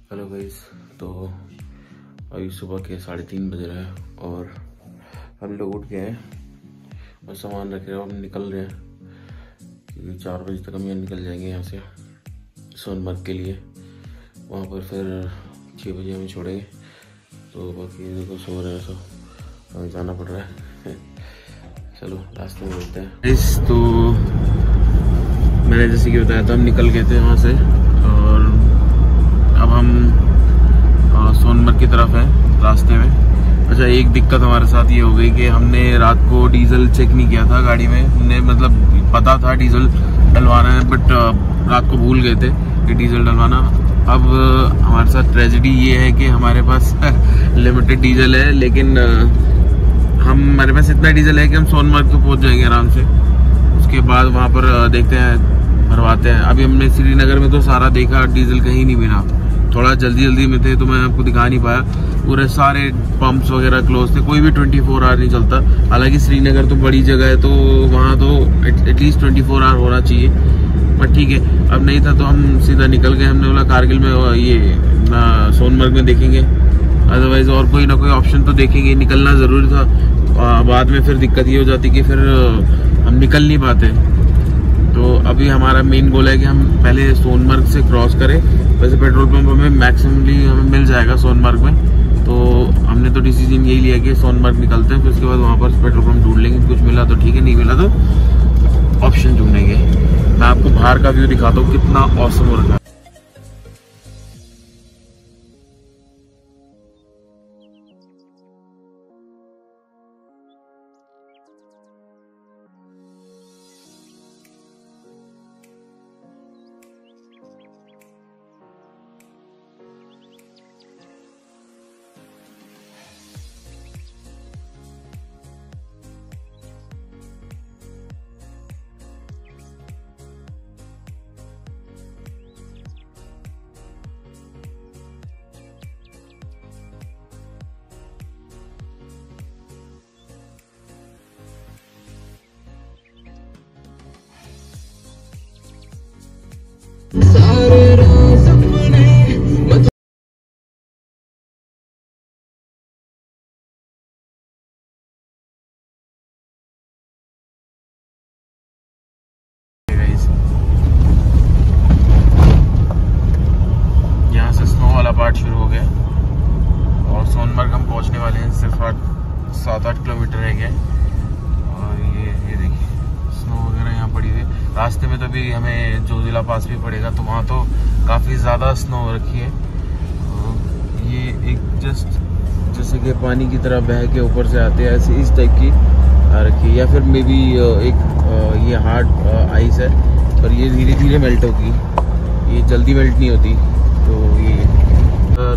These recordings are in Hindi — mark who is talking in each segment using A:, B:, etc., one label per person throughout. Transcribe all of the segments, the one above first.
A: हेलो गाइस, तो अभी सुबह के 3:30 बज रहे हैं और हम लोग उठ गए हैं और सामान रख रहे हैं। हम निकल रहे हैं क्योंकि 4 बजे तक हम यहाँ निकल जाएंगे यहाँ से सोनमर्ग के लिए। वहाँ पर फिर 6 बजे हमें छोड़ेंगे। तो बाकी देखो सो रहे हैं, सो हमें जाना पड़ रहा है। चलो रास्ते में मिलते हैं। तो मैंने जैसे कि बताया था, हम निकल गए थे वहाँ से और अब हम सोनमर्ग की तरफ है रास्ते में। अच्छा, एक दिक्कत हमारे साथ ये हो गई कि हमने रात को डीजल चेक नहीं किया था गाड़ी में। हमने मतलब पता था डीजल डलवाना है, बट रात को भूल गए थे कि डीजल डलवाना। अब हमारे साथ ट्रेजेडी ये है कि हमारे पास लिमिटेड डीजल है, लेकिन हमारे पास इतना डीजल है कि हम सोनमर्ग तो पहुँच जाएंगे आराम से। उसके बाद वहाँ पर देखते हैं, भरवाते हैं। अभी हमने श्रीनगर में तो सारा देखा, डीजल कहीं नहीं मिला। थोड़ा जल्दी में थे तो मैं आपको दिखा नहीं पाया। पूरे सारे पंप्स वगैरह क्लोज थे, कोई भी 24 आवर नहीं चलता। हालांकि श्रीनगर तो बड़ी जगह है, तो वहाँ तो एटलीस्ट 24 आवर होना चाहिए, बट ठीक है। अब नहीं था तो हम सीधा निकल गए। हमने बोला कारगिल में ये सोनमर्ग में देखेंगे, अदरवाइज और कोई ना कोई ऑप्शन तो देखेंगे। निकलना ज़रूरी था, बाद में फिर दिक्कत ये हो जाती कि फिर हम निकल नहीं पाते। तो अभी हमारा मेन गोल है कि हम पहले सोनमर्ग से क्रॉस करें। वैसे पेट्रोल पंप हमें मैक्सिममली हमें मिल जाएगा सोनमर्ग में, तो हमने तो डिसीजन यही लिया कि सोनमर्ग निकलते हैं। फिर उसके बाद वहाँ पर पेट्रोल पंप ढूंढ लेंगे। कुछ मिला तो ठीक है, नहीं मिला तो ऑप्शन ढूंढेंगे। मैं आपको बाहर का व्यू दिखाता हूँ कितना ऑसम हो रखा है। यहाँ से स्नो वाला पार्ट शुरू हो गया और सोनमर्ग हम पहुँचने वाले हैं। सिर्फ 7-8 किलोमीटर रह गए और ये देखिए स्नो वगैरह यहाँ पड़ी हुई है। रास्ते में तो भी हमें जोजिला पास भी पड़ेगा, तो वहाँ तो काफ़ी ज़्यादा स्नो हो रखी है। ये एक जस्ट जैसे कि पानी की तरह बह के ऊपर से आते हैं, ऐसे इस टाइप की आ रखी है। या फिर मे बी एक ये हार्ड आइस है, पर ये धीरे धीरे मेल्ट होगी, ये जल्दी मेल्ट नहीं होती।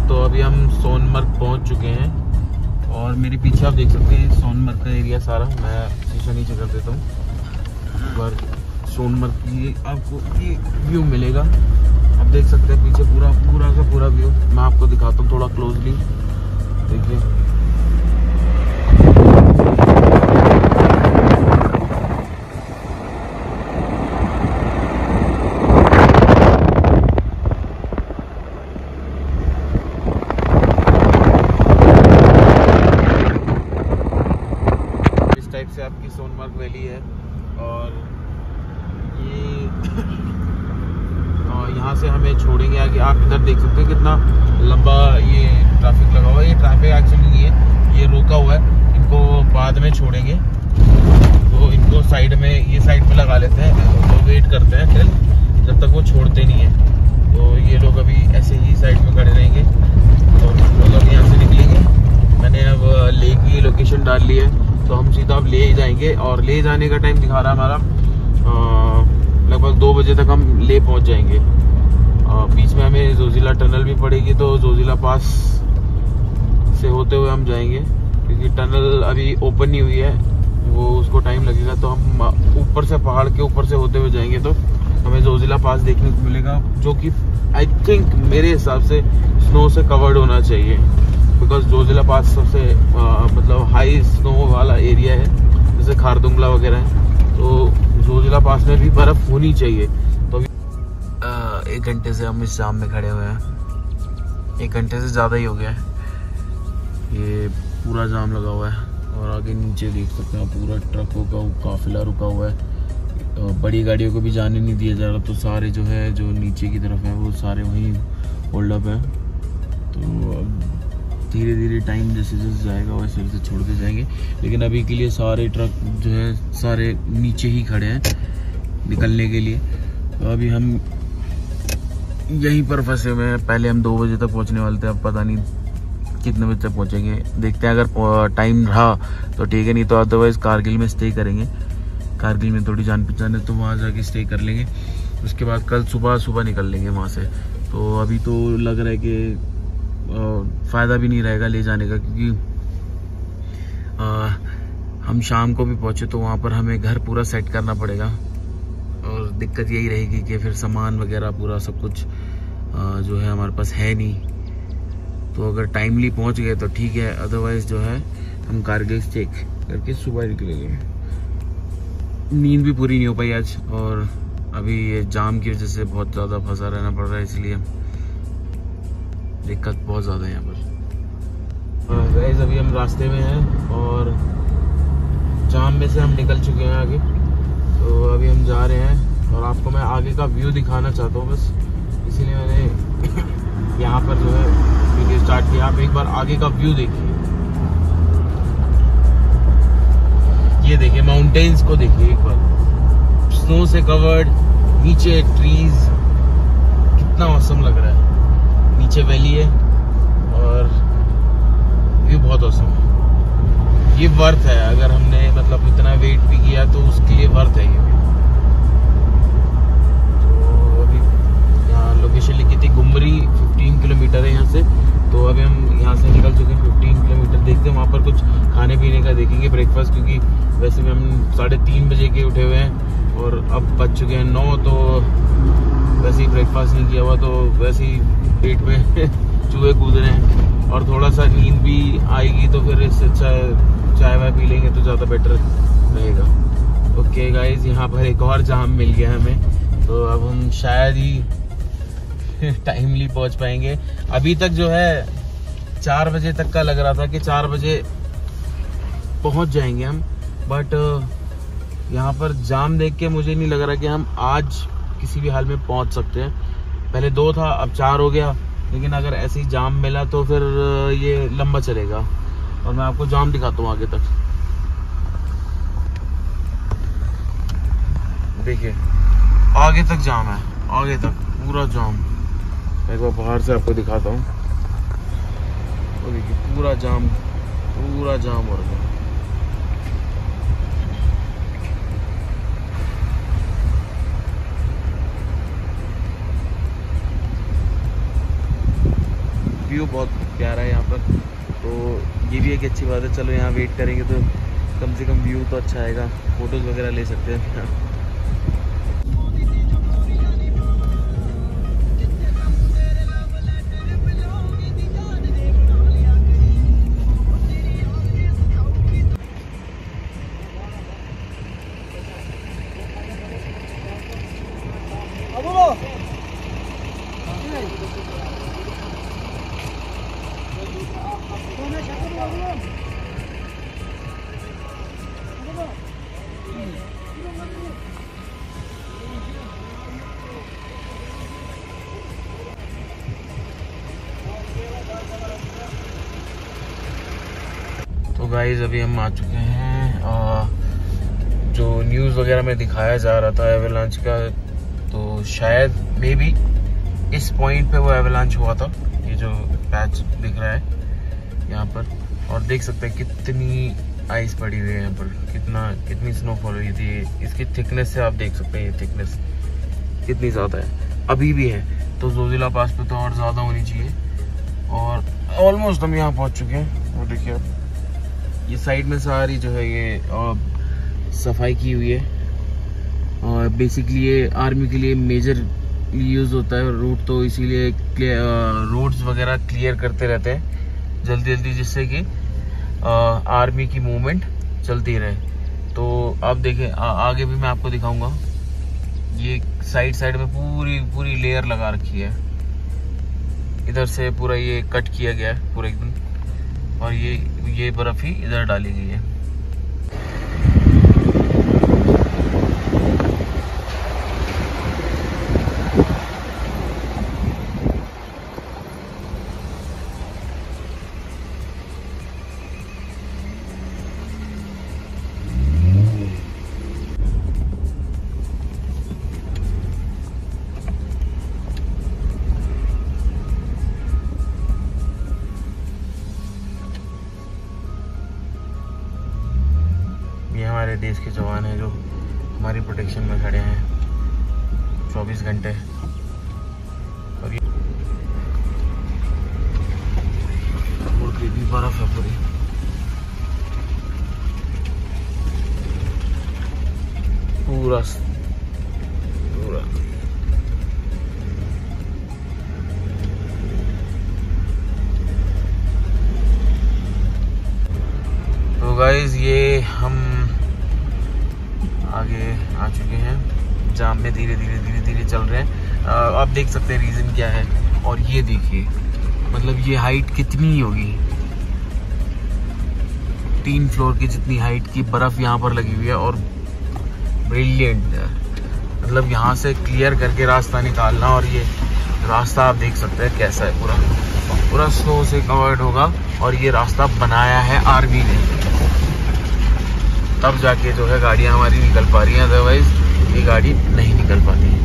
A: तो अभी हम सोनमर्ग पहुँच चुके हैं और मेरे पीछे आप देख सकते हैं सोनमर्ग का एरिया सारा। मैं शीशा नीचे कर देता हूँ, पर सोनमर्ग की आपको ये व्यू मिलेगा। आप देख सकते हैं पीछे पूरा का पूरा व्यू। मैं आपको दिखाता हूँ थोड़ा क्लोजली, देखिए। इस टाइप से आपकी सोनमर्ग वैली है और ये यहाँ से हमें छोड़ेंगे आगे। आप इधर देख सकते हैं कितना लंबा ये ट्रैफिक लगा हुआ है। ये ट्रैफिक एक्चुअली नहीं है, ये रुका हुआ है। इनको बाद में छोड़ेंगे, तो इनको साइड में, ये साइड में लगा लेते हैं, तो वेट करते हैं टिल जब तक वो छोड़ते नहीं है। तो ये लोग अभी ऐसे ही साइड में खड़े रहेंगे और लोग अब यहाँ से निकलेंगे। मैंने अब ले की लोकेशन डाल ली है, तो हम सीधा अब ले जाएंगे। और ले जाने का टाइम दिखा रहा है हमारा लगभग 2 बजे तक हम ले पहुंच जाएंगे। बीच में हमें जोजिला टनल भी पड़ेगी, तो जोजिला पास से होते हुए हम जाएंगे, क्योंकि टनल अभी ओपन नहीं हुई है, वो उसको टाइम लगेगा। तो हम ऊपर से, पहाड़ के ऊपर से होते हुए जाएंगे, तो हमें जोजिला पास देखने को मिलेगा, जो कि आई थिंक मेरे हिसाब से स्नो से कवर्ड होना चाहिए, बिकॉज जोजिला पास सबसे मतलब हाई स्नो वाला एरिया है, जैसे खारदुंगला वगैरह है। तो जोजिला पास में भी बर्फ होनी चाहिए। तो 1 घंटे से हम इस जाम में खड़े हुए हैं 1 घंटे से ज़्यादा ही हो गया है। ये पूरा जाम लगा हुआ है और आगे नीचे देख सकते हैं पूरा ट्रकों का काफिला रुका हुआ है। बड़ी गाड़ियों को भी जाने नहीं दिया जा रहा, तो सारे जो है जो नीचे की तरफ है वो सारे वहीं होल्ड अप हैं। तो अब धीरे धीरे टाइम जैसे जैसे जाएगा वैसे वैसे छोड़ते जाएंगे, लेकिन अभी के लिए सारे ट्रक जो है सारे नीचे ही खड़े हैं निकलने के लिए। तो अभी हम यहीं पर फंसे हुए हैं। पहले हम 2 बजे तक पहुंचने वाले थे, अब पता नहीं कितने बजे तक पहुंचेंगे, देखते हैं। अगर टाइम रहा तो ठीक है, नहीं तो अदरवाइज कारगिल में स्टे करेंगे। कारगिल में थोड़ी जान पहचान है तो वहाँ जाके स्टे कर लेंगे। उसके बाद कल सुबह निकल लेंगे वहाँ से। तो अभी तो लग रहा है कि फ़ायदा भी नहीं रहेगा ले जाने का, क्योंकि हम शाम को भी पहुँचे तो वहाँ पर हमें घर पूरा सेट करना पड़ेगा, और दिक्कत यही रहेगी कि फिर सामान वगैरह पूरा सब कुछ जो है हमारे पास है नहीं। तो अगर टाइमली पहुँच गए तो ठीक है, अदरवाइज़ जो है हम कारगिल स्टे करके सुबह निकलेंगे। नींद भी पूरी नहीं हो पाई आज, और अभी ये जाम की वजह से बहुत ज़्यादा फंसा रहना पड़ रहा है, इसलिए दिक्कत बहुत ज़्यादा है यहाँ पर। गाइस अभी हम रास्ते में हैं और जाम में से हम निकल चुके हैं आगे। तो अभी हम जा रहे हैं और आपको मैं आगे का व्यू दिखाना चाहता हूँ, बस इसीलिए मैंने यहाँ पर जो है वीडियो स्टार्ट किया। आप एक बार आगे का व्यू देखिए, ये देखिए माउंटेन्स को देखिए एक बार, स्नो से कवर्ड, नीचे ट्रीज, कितना औसम लग रहा है। नीचे वैली है और व्यू बहुत औसम है। ये वर्थ है, अगर हमने मतलब इतना वेट भी किया तो उसके लिए वर्थ है ये। तो अभी यहाँ लोकेशन लिखी थी गुमरी, 15 किलोमीटर है यहाँ से। तो अभी हम यहाँ से निकल चुके हैं 15 किलोमीटर। देखते हैं वहाँ पर कुछ खाने पीने का देखेंगे, ब्रेकफास्ट, क्योंकि वैसे भी हम 3:30 बजे के उठे हुए हैं और अब बज चुके हैं 9। तो वैसे ही ब्रेकफास्ट नहीं किया हुआ, तो वैसे ही पेट में चूहे कूद रहे हैं और थोड़ा सा नींद भी आएगी, तो फिर इससे अच्छा चाय वाय पी लेंगे तो ज़्यादा बेटर रहेगा। ओके गाइज, यहाँ पर एक और जाम मिल गया हमें, तो अब हम शायद ही टाइमली पहुँच पाएंगे। अभी तक जो है 4 बजे तक का लग रहा था कि 4 बजे पहुँच जाएंगे हम, बट यहाँ पर जाम देख के मुझे नहीं लग रहा कि हम आज किसी भी हाल में पहुँच सकते हैं। पहले 2 था, अब 4 हो गया, लेकिन अगर ऐसे ही जाम मिला तो फिर ये लंबा चलेगा। और मैं आपको जाम दिखाता हूँ आगे तक। देखिए आगे तक जाम है, आगे तक पूरा जाम। एक बार बाहर से आपको दिखाता हूँ, तो देखिए पूरा जाम हो रहा है। व्यू बहुत प्यारा है यहाँ पर, तो ये भी एक अच्छी बात है। चलो यहाँ वेट करेंगे तो कम से कम व्यू तो अच्छा आएगा, फोटोज वगैरह ले सकते हैं। तो गाइज अभी हम आ चुके हैं, जो न्यूज़ वगैरह में दिखाया जा रहा था एवलांच का, तो शायद मे बी इस पॉइंट पे वो एवलांच हुआ था। ये जो पैच दिख रहा है यहाँ पर, और देख सकते हैं कितनी आइस पड़ी हुई है यहाँ पर, कितनी स्नोफॉल हुई थी। इसकी थिकनेस से आप देख सकते हैं, ये थिकनेस कितनी ज़्यादा है, अभी भी है। तो जोजिला पास पे तो और ज़्यादा होनी चाहिए। और ऑलमोस्ट हम यहाँ पहुँच चुके हैं। वो देखिए आप, ये साइड में सारी जो है ये सफाई की हुई है, और बेसिकली ये आर्मी के लिए मेजर यूज़ होता है रूट, तो इसीलिए रोड्स वगैरह क्लियर करते रहते हैं जल्दी जल्दी, जिससे कि आर्मी की मूवमेंट चलती रहे। तो आप देखें आगे भी मैं आपको दिखाऊंगा, ये साइड में पूरी लेयर लगा रखी है इधर से पूरा ये कट किया गया है पूरा एकदम, और ये बर्फ ही इधर डाली गई है। ये हमारे देश के जवान हैं जो हमारी प्रोटेक्शन में खड़े हैं 24 घंटे। और ये भी बर्फ है पूरी। पूरा तो गाइस ये हम आगे आ चुके हैं, जाम में धीरे धीरे चल रहे हैं। आप देख सकते हैं रीज़न क्या है। और ये देखिए मतलब ये हाइट कितनी होगी, 3 फ्लोर की जितनी हाइट की बर्फ़ यहाँ पर लगी हुई है। और ब्रिलियंट, मतलब यहाँ से क्लियर करके रास्ता निकालना। और ये रास्ता आप देख सकते हैं कैसा है, पूरा स्नो से कवर्ड होगा। और ये रास्ता बनाया है आर्मी ने, तब जाके जो है गाड़ियाँ हमारी निकल पा रही हैं, अदरवाइज ये गाड़ी नहीं निकल पाती।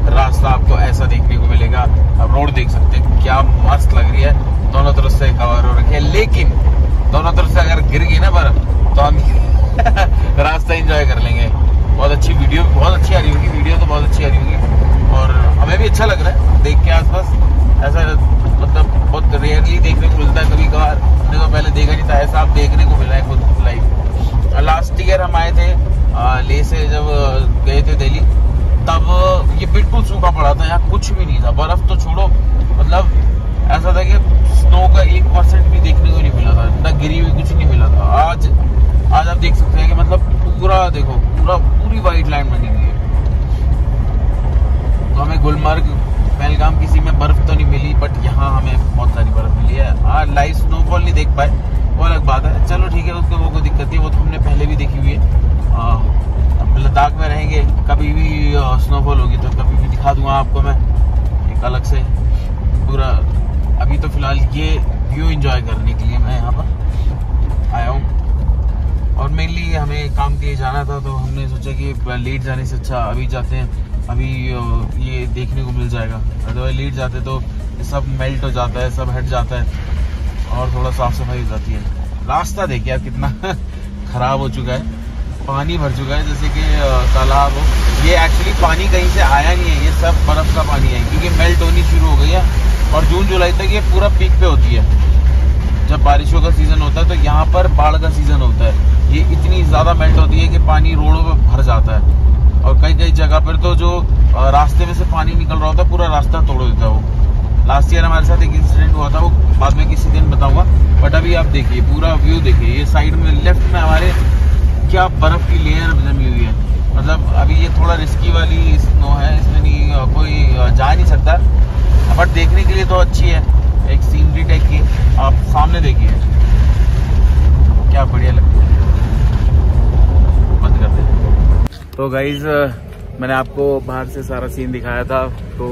A: रास्ता आपको ऐसा देखने को मिलेगा। अब रोड देख सकते हैं क्या मस्त लग रही है, दोनों तरफ से कवर हो रखी है। लेकिन दोनों तरफ से अगर गिर गई ना बर्फ तो हम रास्ता एंजॉय कर लेंगे। बहुत अच्छी वीडियो, बहुत अच्छी आ रही होगी वीडियो, तो बहुत अच्छी आ रही होगी और हमें भी अच्छा लग रहा है देख के आसपास। ऐसा मतलब बहुत रेयरली देखने को मिलता है, कभी कभार हमने तो पहले देखा नहीं था, ऐसा आप देखने को मिला है खुद लाइव। लास्ट ईयर हम आए थे लेह से, जब गए थे दिल्ली, तब ये बिल्कुल सूखा पड़ा था, यहाँ कुछ भी नहीं था, बर्फ तो छोड़ो, मतलब ऐसा था कि स्नो का 1% भी देखने को नहीं मिला था, ना गिरी हुई कुछ नहीं मिला था। आज आप देख सकते हैं कि मतलब पूरा देखो, पूरी वाइट लाइन बनी हुई है। तो हमें गुलमर्ग, पहलगाम किसी में बर्फ तो नहीं मिली, बट यहाँ हमें बहुत सारी बर्फ मिली है। आज लाइव स्नोफॉल नहीं देख पाए, वो अलग बात है, चलो ठीक है, उसको वो कोई दिक्कत नहीं, वो तो हमने पहले भी देखी हुई है। अब लद्दाख में रहेंगे, कभी भी स्नोफॉल होगी तो कभी भी दिखा दूंगा आपको मैं एक अलग से पूरा। अभी तो फिलहाल ये व्यू एंजॉय करने के लिए मैं यहाँ पर आया हूँ और मेनली हमें काम के लिए जाना था, तो हमने सोचा कि लेट जाने से अच्छा अभी जाते हैं, अभी ये देखने को मिल जाएगा। अदरवाइज लेट जाते तो सब मेल्ट हो जाता है, सब हट जाता है और थोड़ा साफ सफाई हो जाती है। रास्ता देखिए यार कितना खराब हो चुका है, पानी भर चुका है जैसे कि तालाब हो। ये एक्चुअली पानी कहीं से आया नहीं है, ये सब बर्फ का पानी है क्योंकि मेल्ट होनी शुरू हो गई है और जून जुलाई तक ये पूरा पीक पे होती है। जब बारिशों का सीजन होता है तो यहाँ पर बाढ़ का सीजन होता है, ये इतनी ज़्यादा मेल्ट होती है कि पानी रोडों पर भर जाता है और कई कई जगह पर तो जो रास्ते में से पानी निकल रहा होता है पूरा रास्ता तोड़ देता है वो। लास्ट ईयर हमारे साथ एक इंसिडेंट हुआ था, वो बाद में किसी दिन बताऊंगा। बट अभी आप देखिए पूरा व्यू देखिए, ये साइड में लेफ्ट में हमारे क्या बर्फ की लेयर जमी हुई है। मतलब अभी ये थोड़ा रिस्की वाली स्नो है, इसमें नहीं कोई जा नहीं सकता, बट देखने के लिए तो अच्छी है, एक सीनरी टाइप की। आप सामने देखिए क्या बढ़िया लगता है। बंद कर दे। तो गाइज मैंने आपको बाहर से सारा सीन दिखाया था, तो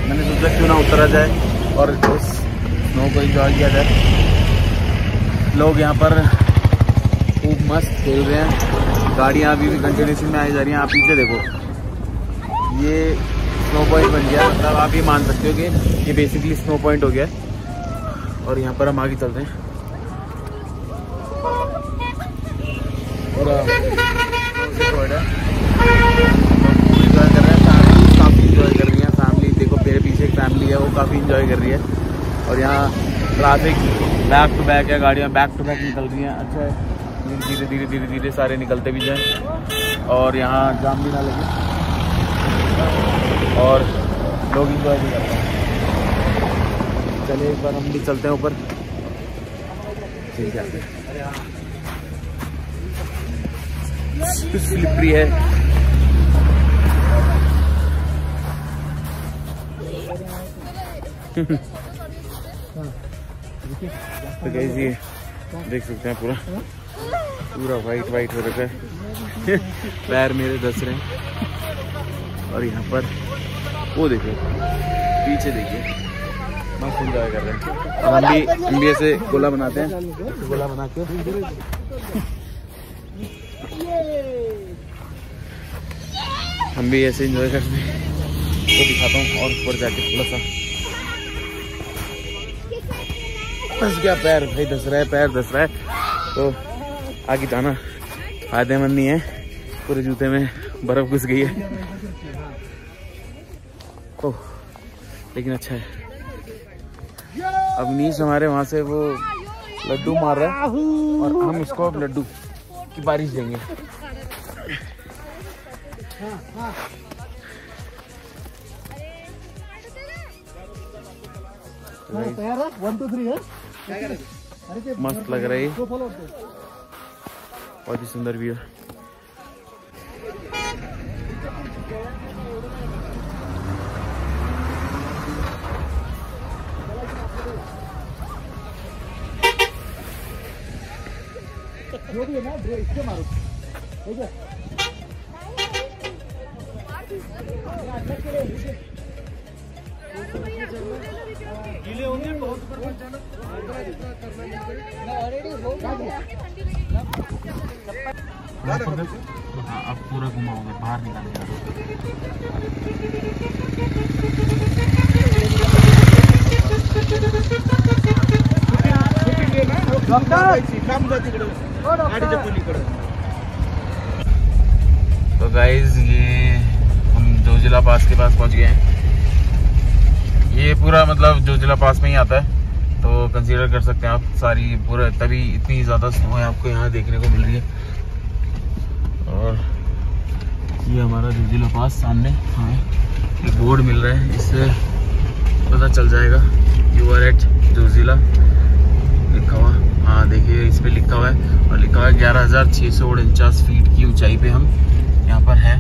A: मैंने सोचा क्यों ना उतरा जाए और उस स्नो को एंजॉय किया जाए। लोग यहाँ पर खूब मस्त खेल रहे हैं, गाड़ियाँ अभी भी कंटिन्यूशन में आई जा रही हैं। आप पीछे देखो, ये स्नो पॉइंट बन गया, मतलब आप ये मान सकते हो कि ये बेसिकली स्नो पॉइंट हो गया है। और यहाँ पर हम आगे चलते हैं और एंजॉय कर रहे हैं, फैमिली काफ़ी इंजॉय कर रही है। फैमिली देखो, मेरे पीछे एक फैमिली है, वो काफ़ी इंजॉय कर रही है। और यहाँ ट्रैफिक बैक टू बैक है, गाड़ियाँ बैक टू बैक निकल रही हैं। अच्छा है, धीरे धीरे धीरे धीरे सारे निकलते भी जाएं और यहाँ जाम भी ना लगे और लोग इंजॉय भी करते हैं। चलिए एक बार हम भी चलते हैं ऊपर, ठीक है। स्लिपरी है, तो गाइस ये देख सकते हैं पूरा पूरा वाइट वाइट हो रखा है। पैर मेरे धस रहे हैं और यहाँ पर वो देखिए पीछे देखिए, मस्त एंजॉय कर रहे हैं। और हम भी ऐसे गोला बनाते हैं, गोला बना के हम भी ऐसे एंजॉय करते हैं। तो दिखाता हूँ और ऊपर जाके थोड़ा सा बस क्या, पैर भाई धस रहा है, पैर धस रहा है, तो आगे जाना फायदेमंद नहीं है, पूरे जूते में बर्फ घुस गई है। ओह लेकिन अच्छा है। अब नीच हमारे वहाँ से वो लड्डू मार रहा है और हम इसको अब लड्डू की बारिश देंगे। मस्त लग रहा है, बहुत ही सुंदर व्यू है। जो भी है ना इससे मारो, ठीक है। गीले होंगे बहुत ऊपर मत जाना, ऑलरेडी हो गया। हाँ अब पूरा घुमाओगे, बाहर निकालेंगे। तो गाइज ये हम जोजिला पास के पास पहुंच गए हैं। ये पूरा मतलब जोजिला पास में ही आता है, तो कंसीडर कर सकते हैं आप सारी पूरा, तभी इतनी ज़्यादा स्नो है आपको यहाँ देखने को मिल रही है। और ये हमारा जोजिला पास सामने, हाँ एक बोर्ड मिल रहा है, इससे पता चल जाएगा यू आर एट जोजिला लिखा हुआ। हाँ देखिए इस पे लिखा हुआ है और लिखा हुआ है 11,649 फीट की ऊंचाई पे हम यहाँ पर हैं।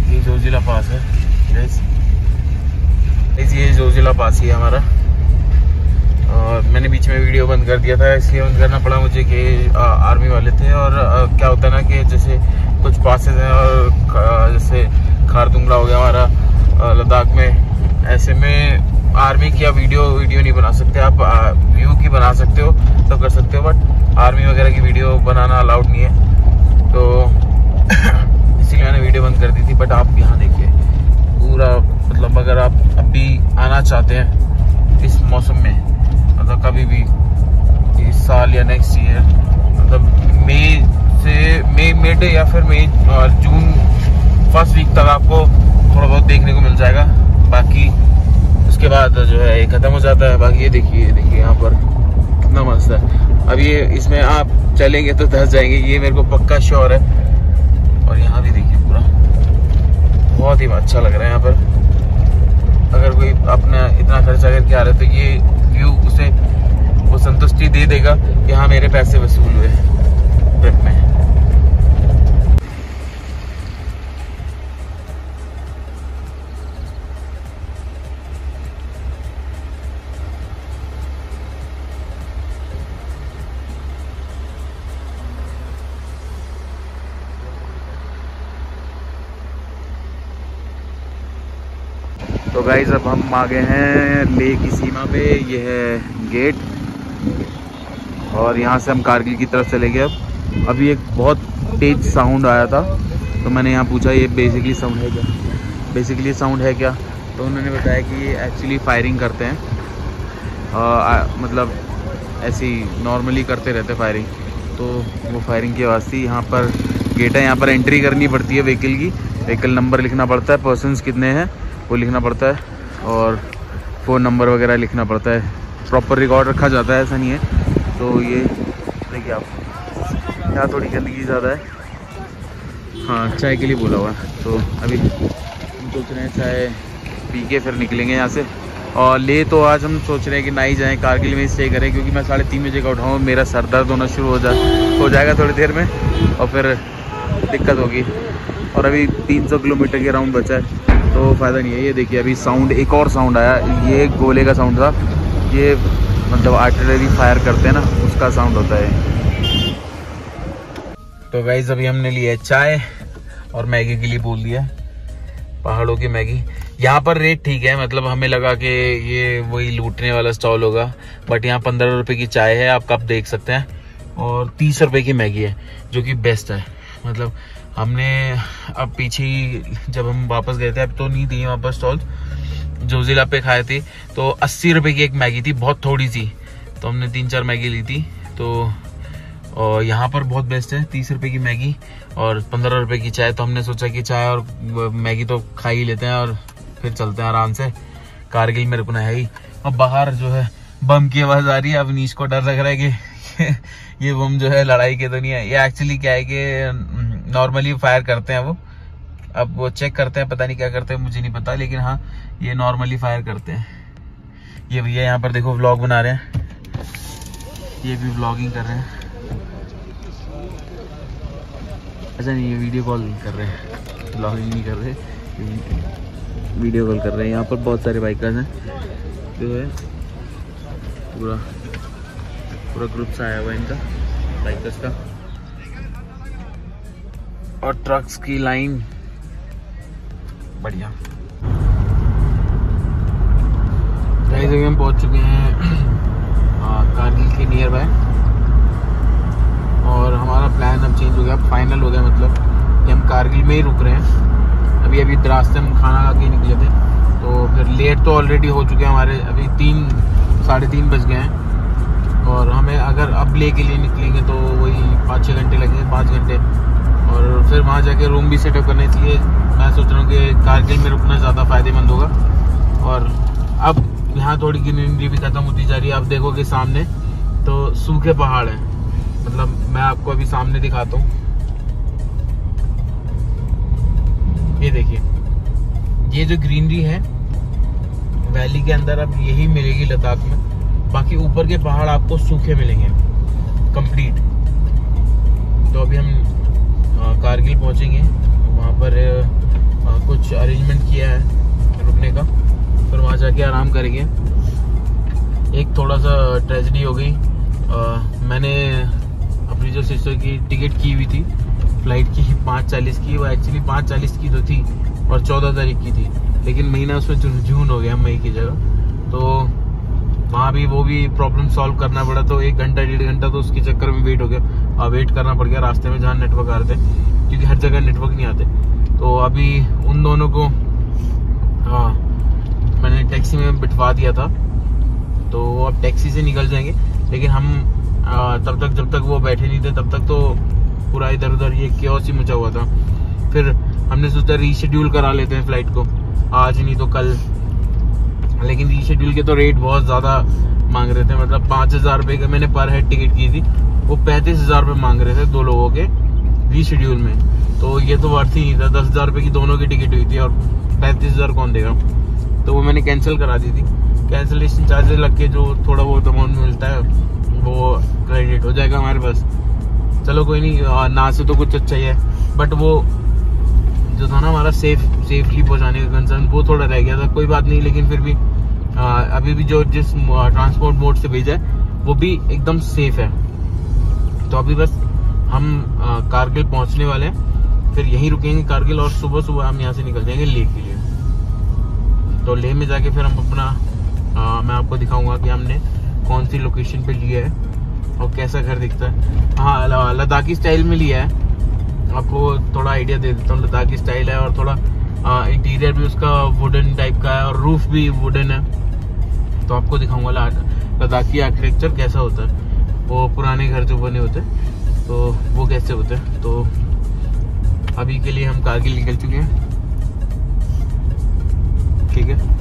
A: ये जोजिला पास है गाइस, ये जोजिला पास ही है हमारा। और मैंने बीच में वीडियो बंद कर दिया था, इसलिए बंद करना पड़ा मुझे कि आर्मी वाले थे। और क्या होता है ना कि जैसे कुछ पासेस हैं, और जैसे खारदुंगला हो गया हमारा लद्दाख में, ऐसे में आर्मी की आप वीडियो नहीं बना सकते। आप व्यू की बना सकते हो तो कर सकते हो, बट आर्मी वगैरह की वीडियो बनाना अलाउड नहीं है, तो इसलिए मैंने वीडियो बंद कर दी थी। बट आप यहाँ देखिए पूरा, मतलब अगर आप अभी आना चाहते हैं इस मौसम में, मतलब कभी भी इस साल या नेक्स्ट ईयर, मतलब मई मिड या फिर मई जून फर्स्ट वीक तक आपको थोड़ा बहुत देखने को मिल जाएगा। बाकी उसके बाद जो है ये खत्म हो जाता है। बाकी ये देखिए यहाँ पर कितना मस्त है। अब ये इसमें आप चलेंगे तो धंस जाएंगे, ये मेरे को पक्का श्योर है। और यहाँ भी देखिए पूरा बहुत ही अच्छा लग रहा है यहाँ पर। अगर कोई अपना इतना खर्चा करके आ रहा है तो ये व्यू उसे वो संतुष्टि दे देगा कि हाँ मेरे पैसे वसूल हुए ट्रिप में। तो गाइस अब हम आ गए हैं लेह की सीमा पे। ये है गेट और यहाँ से हम कारगिल की तरफ चले गए। अब अभी एक बहुत तेज साउंड आया था, तो मैंने यहाँ पूछा ये बेसिकली साउंड है क्या, तो उन्होंने बताया कि ये एक्चुअली फायरिंग करते हैं। मतलब ऐसी नॉर्मली करते रहते फायरिंग, तो वो फायरिंग की आवाज़ थी। यहाँ पर गेट है, यहाँ पर एंट्री करनी पड़ती है व्हीकल की, व्हीकल नंबर लिखना पड़ता है, पर्सन्स कितने हैं वो लिखना पड़ता है, और फ़ोन नंबर वगैरह लिखना पड़ता है। प्रॉपर रिकॉर्ड रखा जाता है, ऐसा नहीं है। तो ये देखिए आप, यहाँ थोड़ी गंदगी ज़्यादा है। हाँ, चाय के लिए बोला हुआ है। तो अभी हम सोच रहे हैं चाय पी के फिर निकलेंगे यहाँ से। और ले तो आज हम सोच रहे हैं कि ना ही जाएँ, कारगिल में स्टे करें, क्योंकि मैं 3:30 बजे का उठाऊँ, मेरा सर दर्द होना शुरू हो जाएगा थोड़ी देर में, और फिर दिक्कत होगी। और अभी 300 किलोमीटर के राउंड बचा है, तो फ़ायदा नहीं है। ये देखिए अभी साउंड, एक और साउंड आया, ये गोले का साउंड था। ये मतलब आर्टिलरी फायर करते हैं ना, उसका साउंड होता है। तो गाइस अभी हमने लिया चाय और मैगी के लिए बोल दिया, पहाड़ों की मैगी। यहाँ पर रेट ठीक है, मतलब हमें लगा कि ये वही लूटने वाला स्टॉल होगा, बट यहाँ 15 रुपये की चाय है, आप कप देख सकते हैं, और 30 रुपये की मैगी है, जो कि बेस्ट है। मतलब हमने अब पीछे ही जब हम वापस गए थे, अब तो नहीं थी वहाँ पर स्टॉल, जो जिला पे खाए थे, तो 80 रुपये की एक मैगी थी, बहुत थोड़ी सी, तो हमने 3-4 मैगी ली थी। तो और यहाँ पर बहुत बेस्ट है, 30 रुपये की मैगी और 15 रुपये की चाय। तो हमने सोचा कि चाय और मैगी तो खा ही लेते हैं और फिर चलते हैं आराम से। कारगिल में रुकना है ही। और बाहर जो है बम की आवाज़ आ रही है, अब नीच को डर लग रहा है कि ये बम जो है लड़ाई के तो नहीं है। ये एक्चुअली क्या है कि नॉर्मली फायर करते हैं वो, अब वो चेक करते हैं, पता नहीं क्या करते हैं, मुझे नहीं पता, लेकिन हाँ ये नॉर्मली फायर करते हैं। ये भैया यहाँ पर देखो व्लॉग बना रहे हैं, ये भी व्लॉगिंग कर रहे हैं। अच्छा नहीं, ये वीडियो कॉल कर रहे हैं, व्लॉगिंग नहीं कर रहे, वीडियो कॉल कर रहे हैं। यहाँ पर बहुत सारे बाइकर्स हैं, जो है पूरा ग्रुप सा आया हुआ है इनका, बाइकर्स का, और ट्रक्स की लाइन बढ़िया। जगह हम पहुंच चुके हैं कारगिल के नियर बाय, और हमारा प्लान अब चेंज हो गया, फाइनल हो गया, मतलब कि हम कारगिल में ही रुक रहे हैं। अभी रास्ते में खाना खा के निकले थे, तो फिर लेट तो ऑलरेडी हो चुके हैं हमारे, अभी 3-3:30 बज गए हैं। और हमें अगर अब ले के लिए निकलेंगे तो वही 5-6 घंटे लगेंगे, 5 घंटे, और फिर वहाँ जाके रूम भी सेटअप करने, इसलिए मैं सोच रहा हूँ कि कारगिल में रुकना ज़्यादा फ़ायदेमंद होगा। और अब यहाँ थोड़ी ग्रीनरी भी ख़त्म होती जा रही है। आप देखोगे सामने तो सूखे पहाड़ हैं, मतलब मैं आपको अभी सामने दिखाता हूँ, ये देखिए, ये जो ग्रीनरी है वैली के अंदर अब यही मिलेगी लद्दाख में। बाकी ऊपर के पहाड़ आपको सूखे मिलेंगे कंप्लीट। तो अभी हम कारगिल पहुंचेंगे, वहाँ पर कुछ अरेंजमेंट किया है रुकने का, फिर वहाँ जाके आराम करेंगे। एक थोड़ा सा ट्रेजेडी हो गई, मैंने अपनी जो सिस्टर की टिकट की हुई थी फ्लाइट की 5:40 की, वो एक्चुअली 5:40 की तो थी और 14 तारीख की थी, लेकिन महीना उसमें जून हो गया मई की जगह। तो वहाँ भी वो भी प्रॉब्लम सॉल्व करना पड़ा, तो 1 घंटा 1.5 घंटा तो उसके चक्कर में वेट हो गया, वेट करना पड़ गया रास्ते में जहाँ नेटवर्क आ रहे थे, क्योंकि हर जगह नेटवर्क नहीं आते। तो अभी उन दोनों को मैंने टैक्सी में बिठवा दिया था, तो अब टैक्सी से निकल जाएंगे। लेकिन हम तब तक, जब तक वो बैठे नहीं थे तब तक तो पूरा इधर उधर ये केओस ही मचा हुआ था। फिर हमने सोचा रीशेड्यूल करा लेते हैं फ्लाइट को, आज नहीं तो कल। लेकिन रीशेड्यूल के तो रेट बहुत ज़्यादा मांग रहे थे, मतलब 5,000 रुपये का मैंने पर हेड टिकट की थी, वो 35,000 रुपये मांग रहे थे 2 लोगों के रीशेड्यूल में। तो ये तो वर्थ ही नहीं था, 10,000 रुपये की दोनों की टिकट हुई थी और 35,000 कौन देगा। तो वो मैंने कैंसिल करा दी थी। कैंसिलेशन चार्जेस लग के जो थोड़ा बहुत अमाउंट मिलता है वो क्रेडिट हो जाएगा हमारे पास। चलो कोई नहीं, ना से तो कुछ अच्छा ही है, बट वो जो था ना हमारा सेफली पहुंचाने का कंसर्न, वो थोड़ा रह गया था। कोई बात नहीं, लेकिन फिर भी अभी भी जो जिस ट्रांसपोर्ट मोड से भेजा है वो भी एकदम सेफ है। तो अभी बस हम कारगिल पहुंचने वाले हैं, फिर यहीं रुकेंगे कारगिल, और सुबह सुबह हम यहाँ से निकल जाएंगे लेह के लिए। तो लेह में जाके फिर हम अपना मैं आपको दिखाऊंगा कि हमने कौन सी लोकेशन पे लिया है और कैसा घर दिखता है। हाँ, लद्दाखी स्टाइल में लिया है, आपको थोड़ा आइडिया दे देता हूँ। लद्दाखी स्टाइल है और थोड़ा इंटीरियर भी उसका वुडन टाइप का है और रूफ भी वुडन है। तो आपको दिखाऊंगा लद्दाखी आर्किटेक्चर कैसा होता है, वो पुराने घर जो बने होते हैं तो वो कैसे होते हैं। तो अभी के लिए हम कारगिल निकल चुके हैं, ठीक है।